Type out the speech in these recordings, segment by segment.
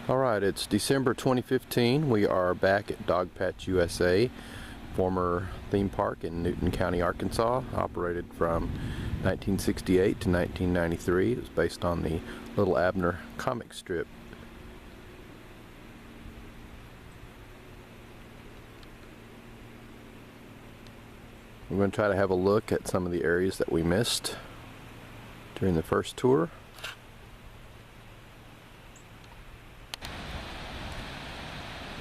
Alright, it's December 2015. We are back at Dogpatch USA, former theme park in Newton County, Arkansas, operated from 1968 to 1993. It was based on the Little Abner comic strip. We're going to try to have a look at some of the areas that we missed during the first tour.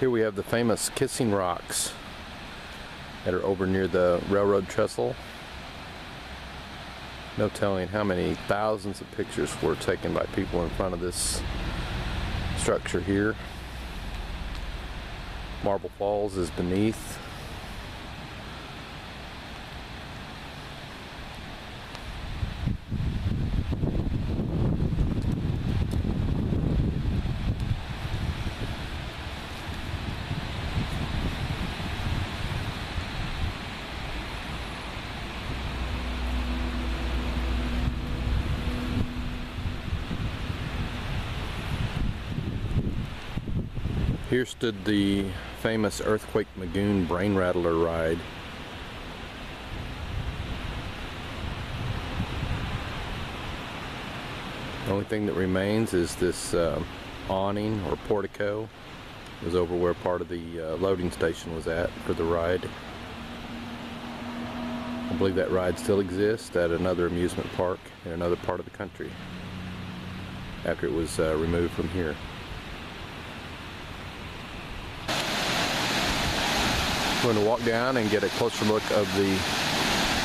Here we have the famous Kissing Rocks that are over near the railroad trestle. No telling how many thousands of pictures were taken by people in front of this structure here. Marble Falls is beneath. Here stood the famous Earthquake Lagoon Brain Rattler ride. The only thing that remains is this awning or portico. It was over where part of the loading station was at for the ride. I believe that ride still exists at another amusement park in another part of the country after it was removed from here. We're going to walk down and get a closer look of the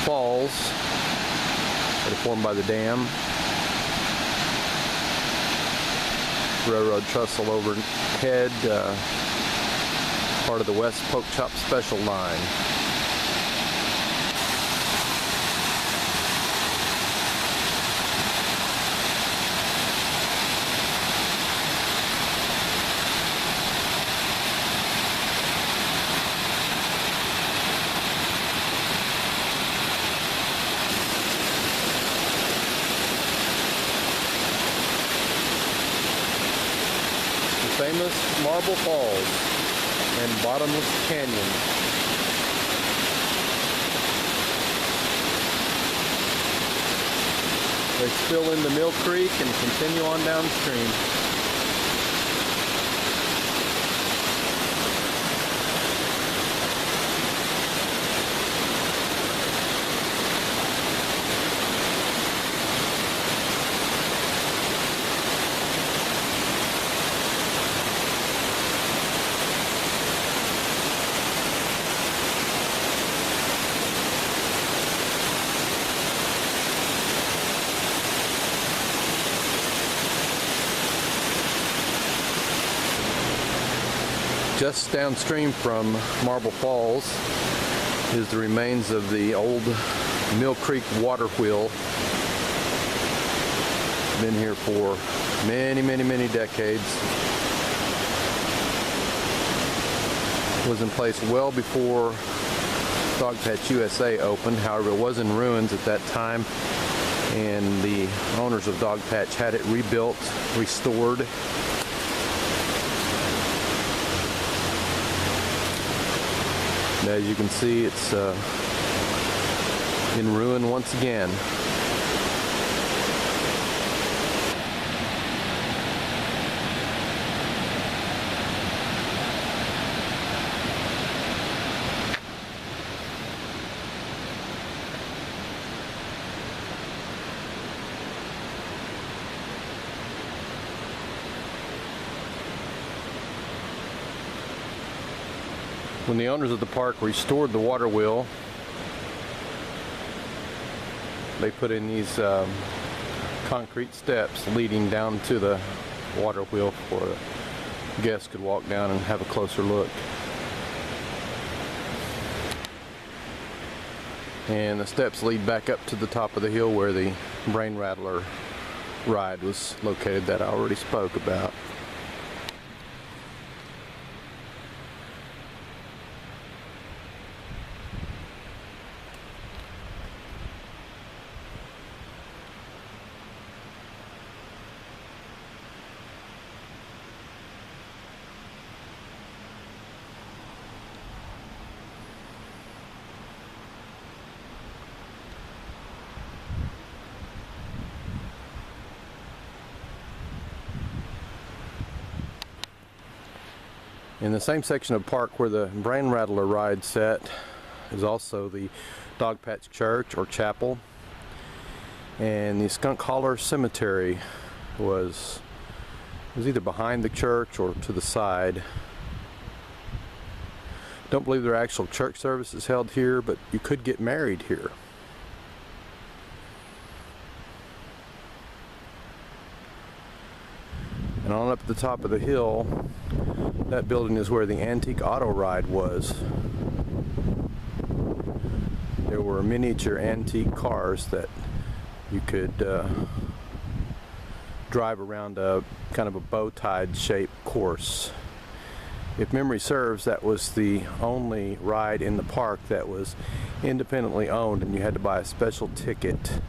falls that are formed by the dam. Railroad trestle overhead, part of the West Poke Chop Special line. Famous Marble Falls and Bottomless Canyon. They spill into Mill Creek and continue on downstream. Just downstream from Marble Falls is the remains of the old Mill Creek water wheel. Been here for many decades. Was in place well before Dogpatch USA opened. However, it was in ruins at that time, and the owners of Dogpatch had it rebuilt, restored. As you can see, it's in ruin once again. When the owners of the park restored the water wheel, they put in these concrete steps leading down to the water wheel for guests could walk down and have a closer look. And the steps lead back up to the top of the hill where the Brain Rattler ride was located that I already spoke about. In the same section of park where the Brain Rattler ride set is also the Dogpatch Church or Chapel, and the Skunk Holler Cemetery was either behind the church or to the side. Don't believe there are actual church services held here, but you could get married here. And on up at the top of the hill, that building is where the antique auto ride was. There were miniature antique cars that you could drive around a kind of a bow-tied shaped course. If memory serves, that was the only ride in the park that was independently owned, and you had to buy a special ticket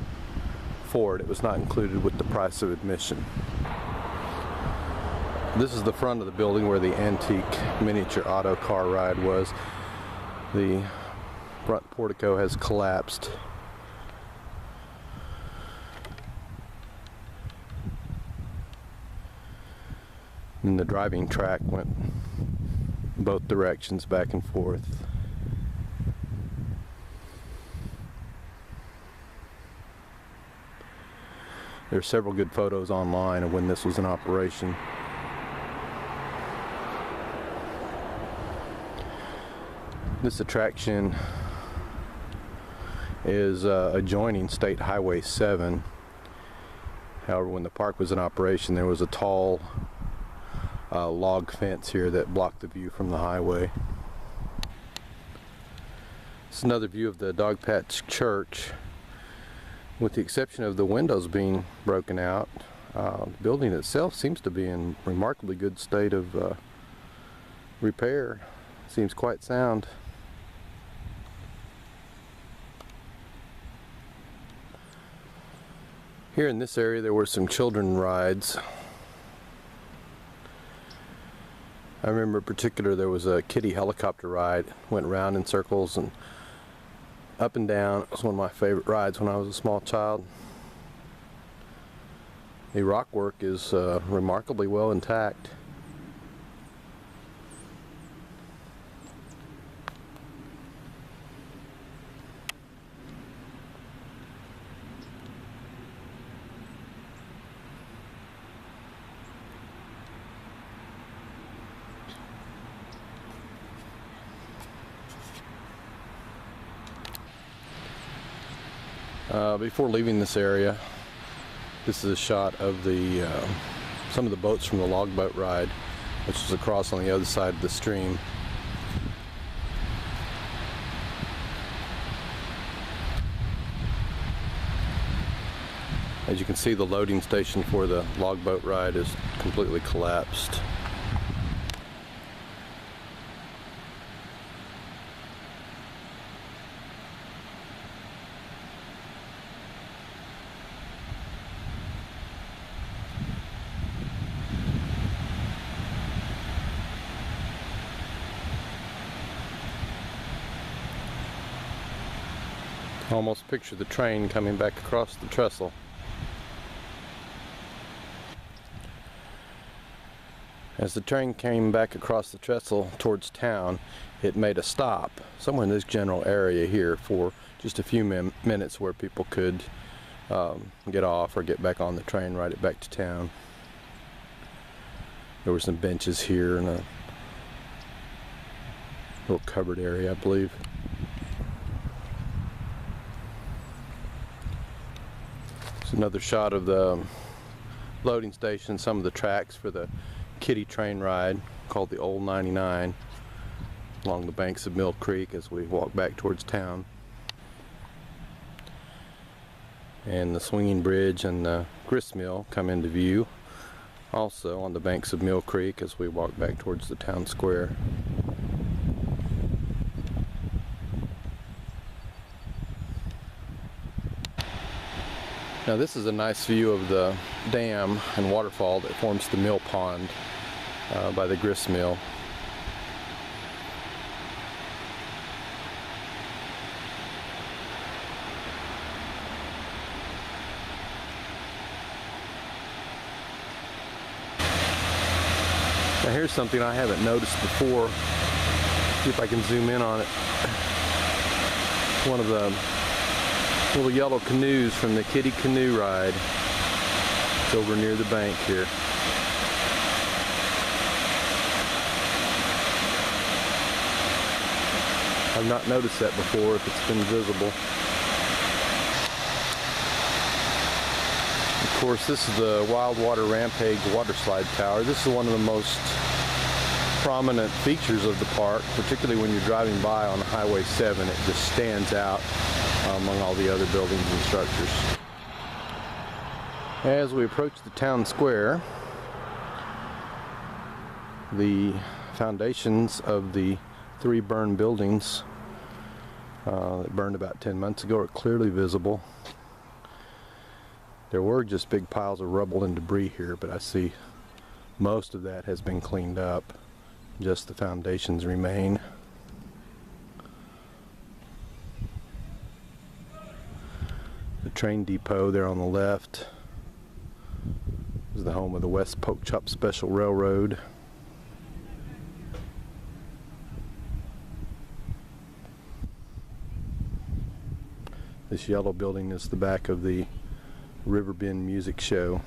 for it. It was not included with the price of admission. This is the front of the building where the antique miniature auto car ride was. The front portico has collapsed. And the driving track went both directions, back and forth. There are several good photos online of when this was in operation. This attraction is adjoining State Highway 7. However, when the park was in operation, there was a tall log fence here that blocked the view from the highway. This is another view of the Dogpatch Church. With the exception of the windows being broken out, the building itself seems to be in remarkably good state of repair. Seems quite sound. Here in this area there were some children rides. I remember in particular there was a kiddie helicopter ride. Went around in circles and up and down. It was one of my favorite rides when I was a small child. The rock work is remarkably well intact. Before leaving this area, this is a shot of the some of the boats from the log boat ride, which is across on the other side of the stream. As you can see, the loading station for the log boat ride is completely collapsed. Almost picture the train coming back across the trestle. As the train came back across the trestle towards town, it made a stop somewhere in this general area here for just a few minutes where people could get off or get back on the train, ride it back to town. There were some benches here and a little covered area, I believe. It's another shot of the loading station, some of the tracks for the kiddie train ride called the Old 99 along the banks of Mill Creek as we walk back towards town. And the swinging bridge and the grist mill come into view also on the banks of Mill Creek as we walk back towards the town square. Now this is a nice view of the dam and waterfall that forms the mill pond by the grist mill. Now here's something I haven't noticed before. See if I can zoom in on it. One of the little yellow canoes from the kiddie canoe ride. It's over near the bank here. I've not noticed that before if it's been visible. Of course, this is the Wild Water Rampage water slide tower. This is one of the most prominent features of the park, particularly when you're driving by on Highway 7. It just stands out among all the other buildings and structures. As we approach the town square, the foundations of the 3 burned buildings that burned about 10 months ago are clearly visible. There were just big piles of rubble and debris here, but I see most of that has been cleaned up. Just the foundations remain. The train depot there on the left is the home of the West Pork Chop Special Railroad. This yellow building is the back of the Riverbend Music Show.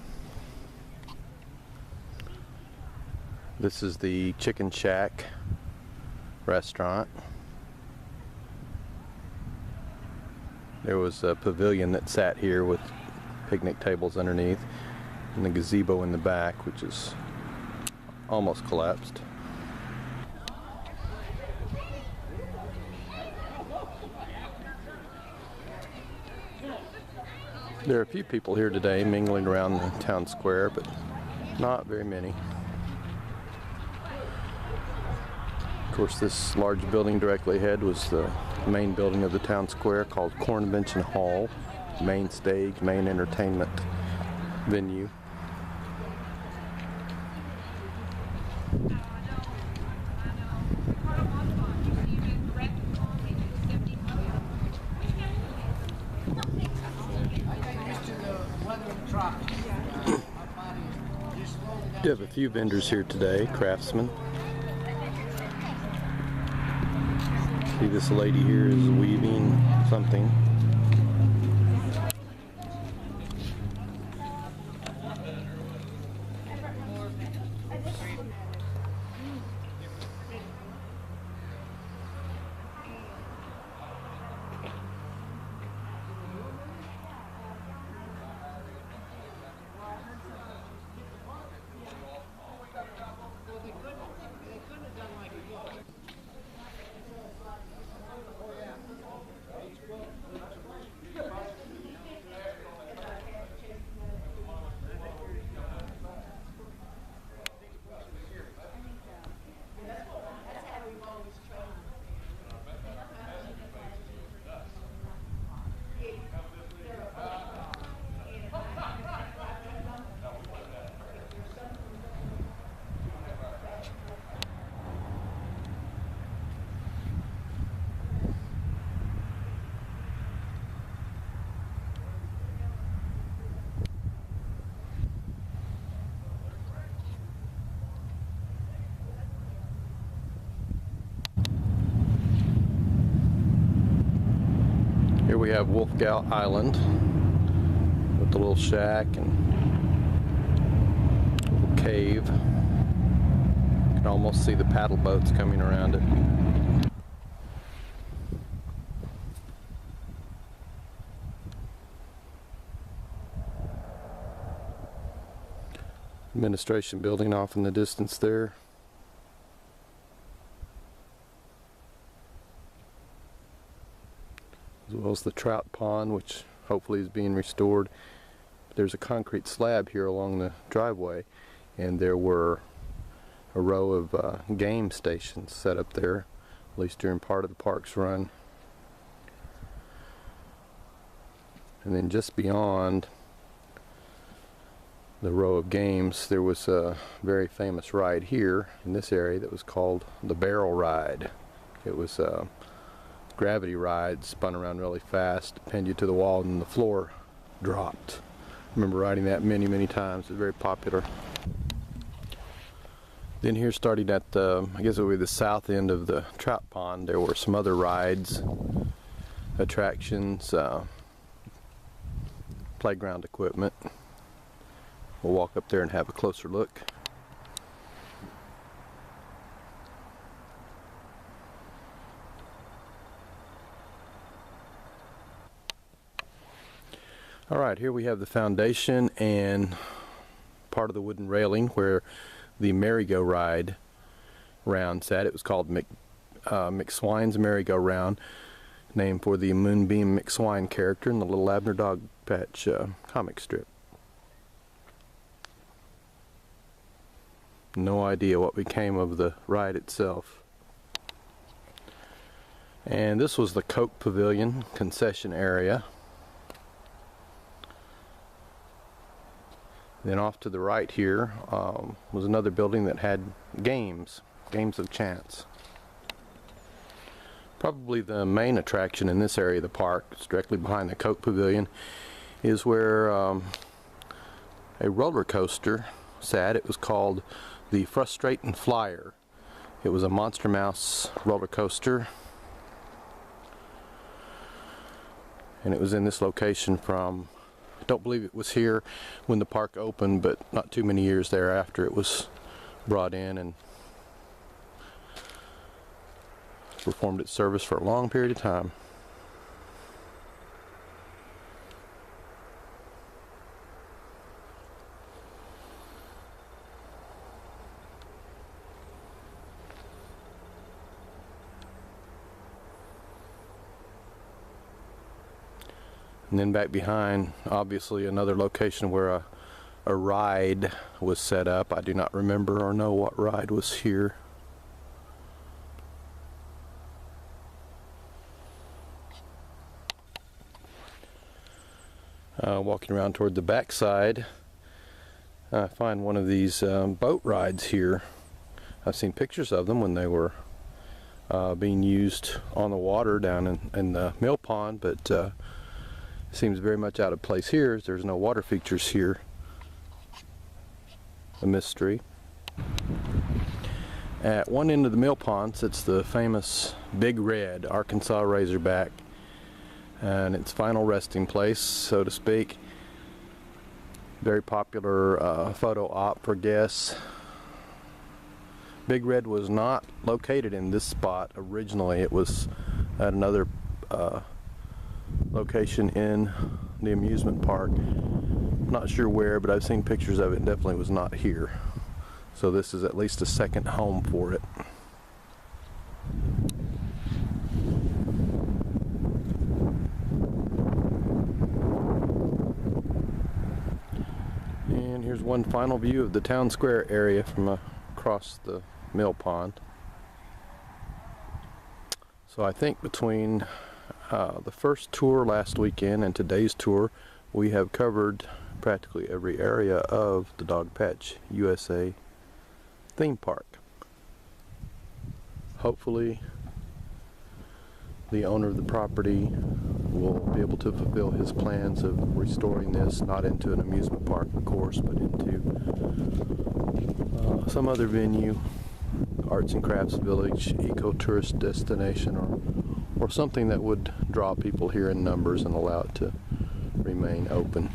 This is the Chicken Shack restaurant. There was a pavilion that sat here with picnic tables underneath, and the gazebo in the back, which is almost collapsed. There are a few people here today mingling around the town square, but not very many. Of course, this large building directly ahead was the main building of the town square, called Convention Hall, main stage, main entertainment venue. We have a few vendors here today, craftsmen. See, this lady here is weaving something. Here we have Wolfgall Island with the little shack and little cave. You can almost see the paddle boats coming around it. Administration building off in the distance there. As well as the trout pond, which hopefully is being restored. There's a concrete slab here along the driveway, and there were a row of game stations set up there, at least during part of the park's run. And then just beyond the row of games, there was a very famous ride here in this area that was called the Barrel Ride. It was a gravity ride, spun around really fast, pinned you to the wall, and the floor dropped. I remember riding that many times. It was very popular. Then here, starting at the, I guess it would be the south end of the trout pond, there were some other rides, attractions, playground equipment. We'll walk up there and have a closer look. Alright, here we have the foundation and part of the wooden railing where the merry-go-round sat. It was called McSwine's Merry-Go-Round, named for the Moonbeam McSwine character in the Little Abner Dogpatch comic strip. No idea what became of the ride itself. And this was the Coke Pavilion concession area. Then off to the right here was another building that had games of chance. Probably the main attraction in this area of the park, it's directly behind the Coke Pavilion, is where a roller coaster sat. It was called the Frustratin' Flyer. It was a Monster Mouse roller coaster, and it was in this location from, I don't believe it was here when the park opened, but not too many years thereafter it was brought in and performed its service for a long period of time. And then back behind, obviously another location where a ride was set up. I do not remember or know what ride was here. Walking around toward the back side, I find one of these boat rides here. I've seen pictures of them when they were being used on the water down in the mill pond, but seems very much out of place here as there's no water features here. A mystery. At one end of the mill pond sits the famous Big Red Arkansas Razorback, and its final resting place, so to speak. Very popular photo op for guests. Big Red was not located in this spot originally. It was at another location in the amusement park. Not sure where, but I've seen pictures of it. It definitely was not here. So this is at least a second home for it. And here's one final view of the town square area from across the mill pond. So I think between the first tour last weekend and today's tour, we have covered practically every area of the Dogpatch USA theme park. Hopefully the owner of the property will be able to fulfill his plans of restoring this, not into an amusement park of course, but into some other venue, arts and crafts village, eco-tourist destination, or something that would draw people here in numbers and allow it to remain open.